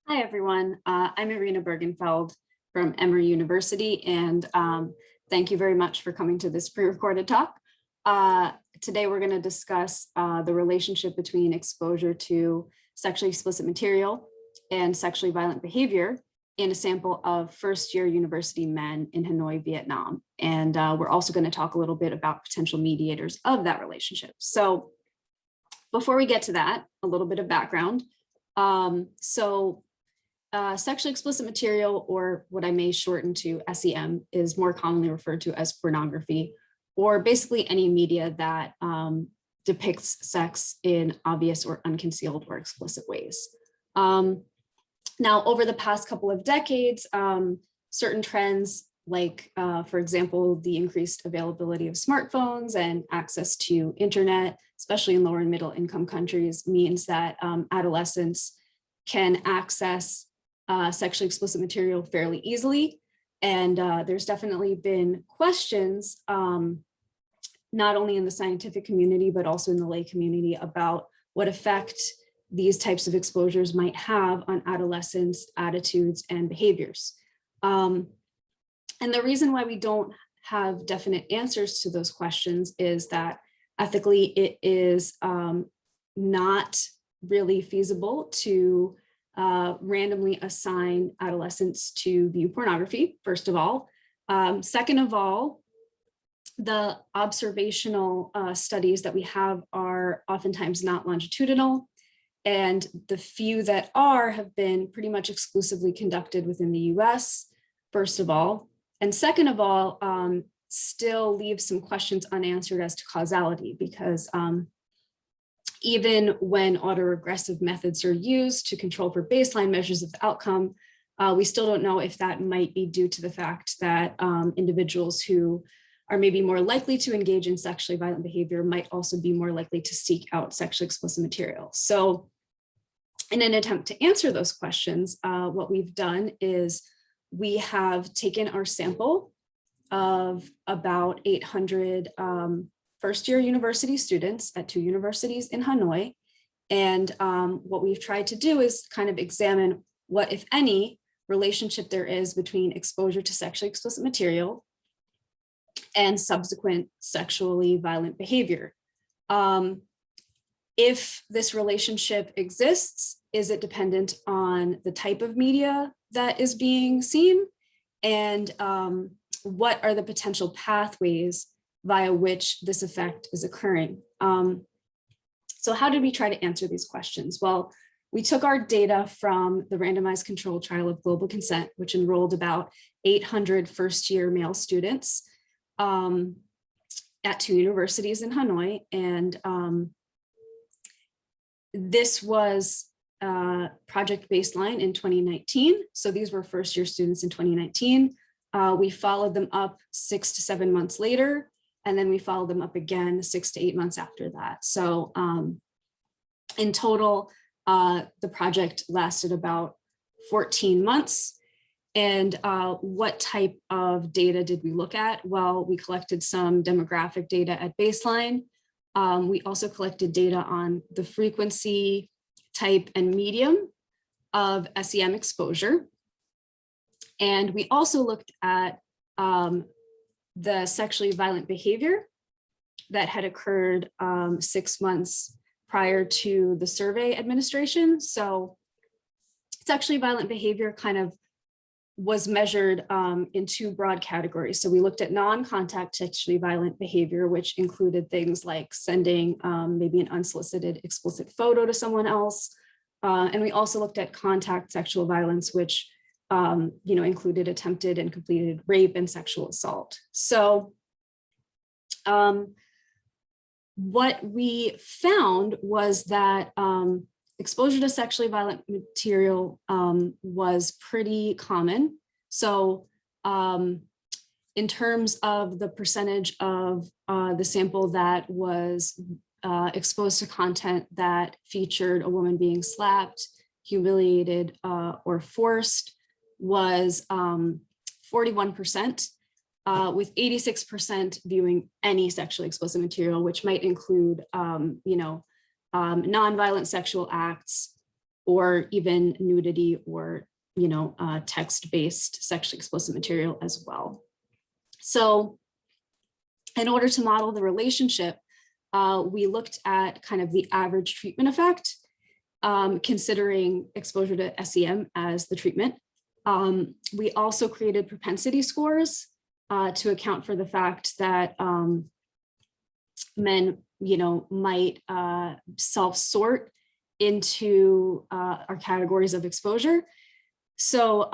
Hi, everyone. I'm Irina Bergenfeld from Emory University, and thank you very much for coming to this pre-recorded talk. Today, we're going to discuss the relationship between exposure to sexually explicit material and sexually violent behavior in a sample of first-year university men in Hanoi, Vietnam. And we're also going to talk a little bit about potential mediators of that relationship. So before we get to that, a little bit of background. Sexually explicit material, or what I may shorten to SEM, is more commonly referred to as pornography, or basically any media that depicts sex in obvious or unconcealed or explicit ways. Now, over the past couple of decades, certain trends like, for example, the increased availability of smartphones and access to internet, especially in lower and middle income countries, means that adolescents can access sexually explicit material fairly easily. And there's definitely been questions, not only in the scientific community, but also in the lay community about what effect these types of exposures might have on adolescents' attitudes and behaviors. And the reason why we don't have definite answers to those questions is that ethically it is not really feasible to randomly assign adolescents to view pornography, first of all. Second of all, the observational studies that we have are oftentimes not longitudinal, and the few that are have been pretty much exclusively conducted within the US, first of all. And second of all, still leaves some questions unanswered as to causality, because even when autoregressive methods are used to control for baseline measures of the outcome, we still don't know if that might be due to the fact that individuals who are maybe more likely to engage in sexually violent behavior might also be more likely to seek out sexually explicit material. So in an attempt to answer those questions, what we've done is we have taken our sample of about 800 first-year university students at 2 universities in Hanoi. And what we've tried to do is kind of examine what, if any, relationship there is between exposure to sexually explicit material and subsequent sexually violent behavior. If this relationship exists, is it dependent on the type of media that is being seen? And what are the potential pathways via which this effect is occurring? So how did we try to answer these questions? Well, we took our data from the randomized controlled trial of global consent, which enrolled about 800 first-year male students at 2 universities in Hanoi. And this was Project Baseline in 2019. So these were first-year students in 2019. We followed them up 6 to 7 months later, and then we followed them up again 6 to 8 months after that. So in total, the project lasted about 14 months. And what type of data did we look at? Well, we collected some demographic data at baseline. We also collected data on the frequency, type, and medium of SEM exposure. And we also looked at the sexually violent behavior that had occurred 6 months prior to the survey administration. So sexually violent behavior kind of was measured in 2 broad categories. So we looked at non-contact sexually violent behavior, which included things like sending maybe an unsolicited explicit photo to someone else. And we also looked at contact sexual violence, which included attempted and completed rape and sexual assault. So what we found was that exposure to sexually violent material was pretty common. So in terms of the percentage of the sample that was exposed to content that featured a woman being slapped, humiliated, or forced, was 41%, with 86% viewing any sexually explicit material, which might include, nonviolent sexual acts, or even nudity or, text-based sexually explicit material as well. So in order to model the relationship, we looked at kind of the average treatment effect, considering exposure to SEM as the treatment. We also created propensity scores to account for the fact that men, might self-sort into our categories of exposure. So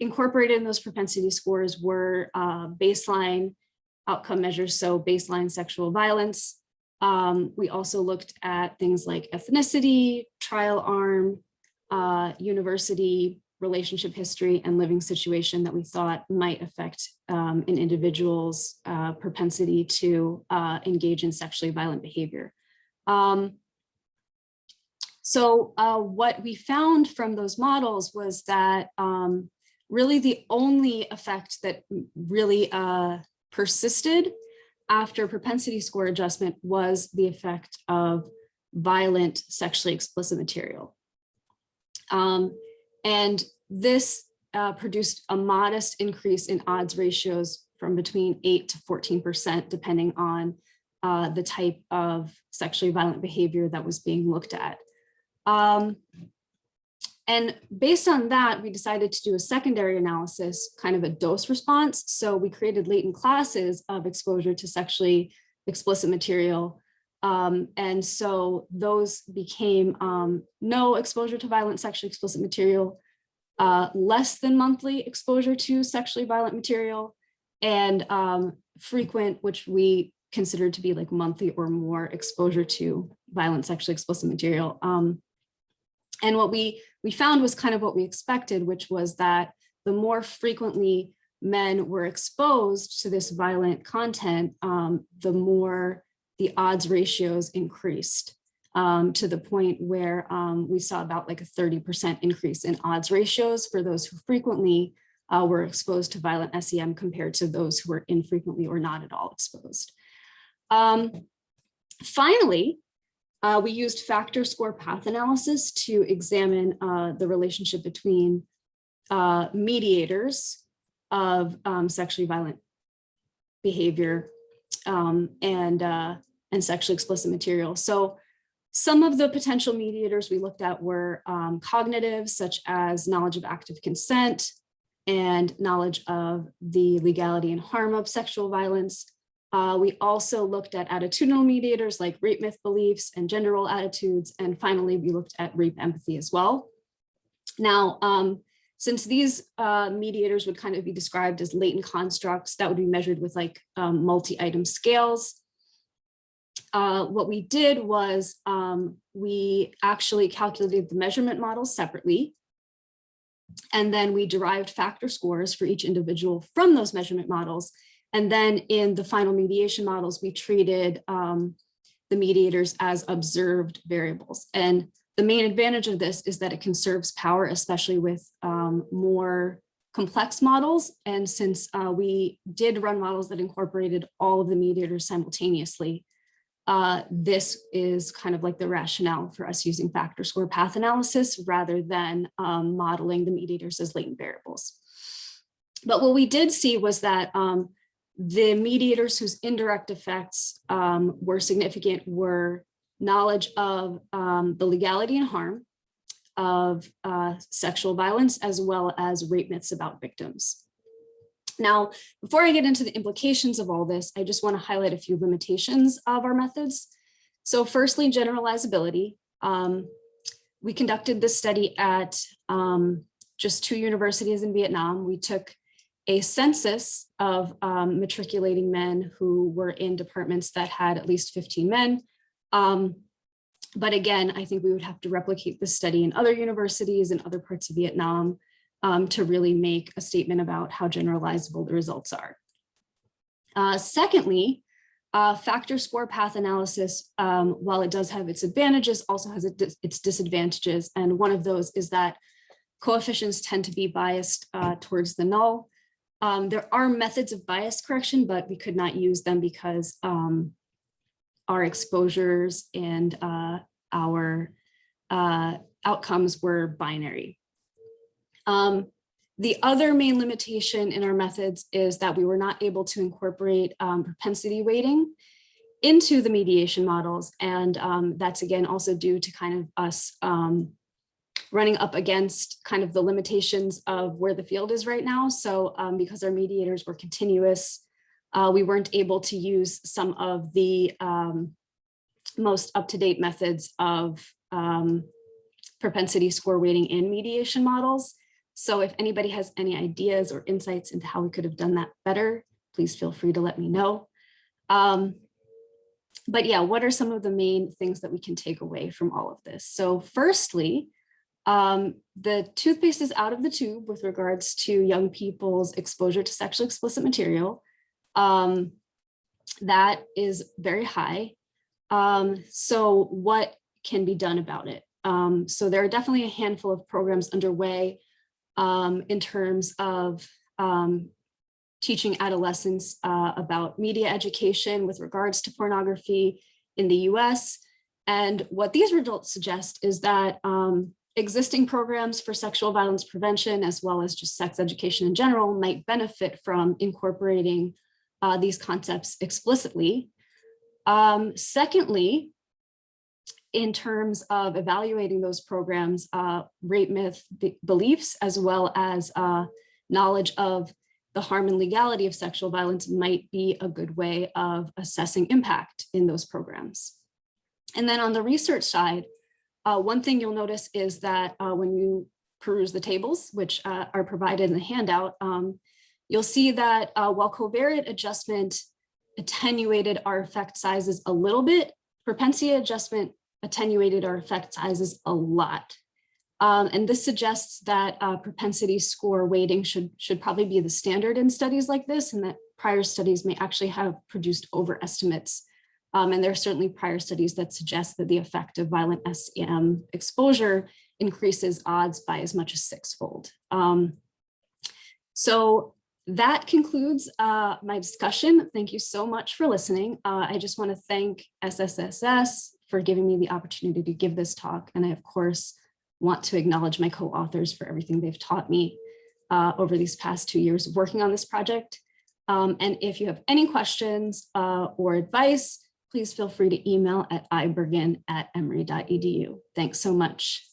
incorporated in those propensity scores were baseline outcome measures, so baseline sexual violence. We also looked at things like ethnicity, trial arm, university, relationship history, and living situation that we thought might affect an individual's propensity to engage in sexually violent behavior. So what we found from those models was that really the only effect that really persisted after propensity score adjustment was the effect of violent sexually explicit material. And this produced a modest increase in odds ratios from between 8 to 14%, depending on the type of sexually violent behavior that was being looked at. And based on that, we decided to do a secondary analysis, kind of a dose response. So we created latent classes of exposure to sexually explicit material. And so those became no exposure to violent sexually explicit material, less than monthly exposure to sexually violent material, and frequent, which we considered to be like monthly or more exposure to violent sexually explicit material. And what we found was kind of what we expected, which was that the more frequently men were exposed to this violent content, the more the odds ratios increased to the point where we saw about like a 30% increase in odds ratios for those who frequently were exposed to violent SEM compared to those who were infrequently or not at all exposed. Finally, we used factor score path analysis to examine the relationship between mediators of sexually violent behavior and sexually explicit material. So some of the potential mediators we looked at were cognitive, such as knowledge of active consent and knowledge of the legality and harm of sexual violence. We also looked at attitudinal mediators like rape myth beliefs and gender role attitudes. And finally, we looked at rape empathy as well. Now, since these mediators would kind of be described as latent constructs that would be measured with like multi-item scales, what we did was we actually calculated the measurement models separately. And then we derived factor scores for each individual from those measurement models. And then in the final mediation models, we treated the mediators as observed variables. And the main advantage of this is that it conserves power, especially with more complex models. And since we did run models that incorporated all of the mediators simultaneously, this is kind of like the rationale for us using factor score path analysis rather than modeling the mediators as latent variables. But what we did see was that the mediators whose indirect effects were significant were knowledge of the legality and harm of sexual violence, as well as rape myths about victims. Now, before I get into the implications of all this, I just want to highlight a few limitations of our methods. So firstly, generalizability. We conducted this study at just 2 universities in Vietnam. We took a census of matriculating men who were in departments that had at least 15 men. But again, I think we would have to replicate this study in other universities in other parts of Vietnam to really make a statement about how generalizable the results are. Secondly, factor score path analysis, while it does have its advantages, also has its disadvantages. And one of those is that coefficients tend to be biased towards the null. There are methods of bias correction, but we could not use them because our exposures and our outcomes were binary. The other main limitation in our methods is that we were not able to incorporate propensity weighting into the mediation models. And that's again also due to kind of us running up against kind of the limitations of where the field is right now. So because our mediators were continuous, we weren't able to use some of the most up-to-date methods of propensity score weighting in mediation models. So if anybody has any ideas or insights into how we could have done that better, please feel free to let me know. But yeah, what are some of the main things that we can take away from all of this? So firstly, the toothpaste is out of the tube with regards to young people's exposure to sexually explicit material. That is very high. So what can be done about it? So there are definitely a handful of programs underway in terms of teaching adolescents about media education with regards to pornography in the US. And what these results suggest is that existing programs for sexual violence prevention, as well as just sex education in general, might benefit from incorporating these concepts explicitly. Secondly, in terms of evaluating those programs, rape myth beliefs, as well as knowledge of the harm and legality of sexual violence might be a good way of assessing impact in those programs. And then on the research side, one thing you'll notice is that when you peruse the tables, which are provided in the handout, you'll see that while covariate adjustment attenuated our effect sizes a little bit, propensity adjustment attenuated our effect sizes a lot. And this suggests that propensity score weighting should probably be the standard in studies like this, and that prior studies may actually have produced overestimates. And there are certainly prior studies that suggest that the effect of violent SEM exposure increases odds by as much as 6-fold. So that concludes my discussion. Thank you so much for listening. I just want to thank SSSS for giving me the opportunity to give this talk. And I, of course, want to acknowledge my co-authors for everything they've taught me over these past 2 years working on this project. And if you have any questions or advice, please feel free to email at ibergen@emory.edu. Thanks so much.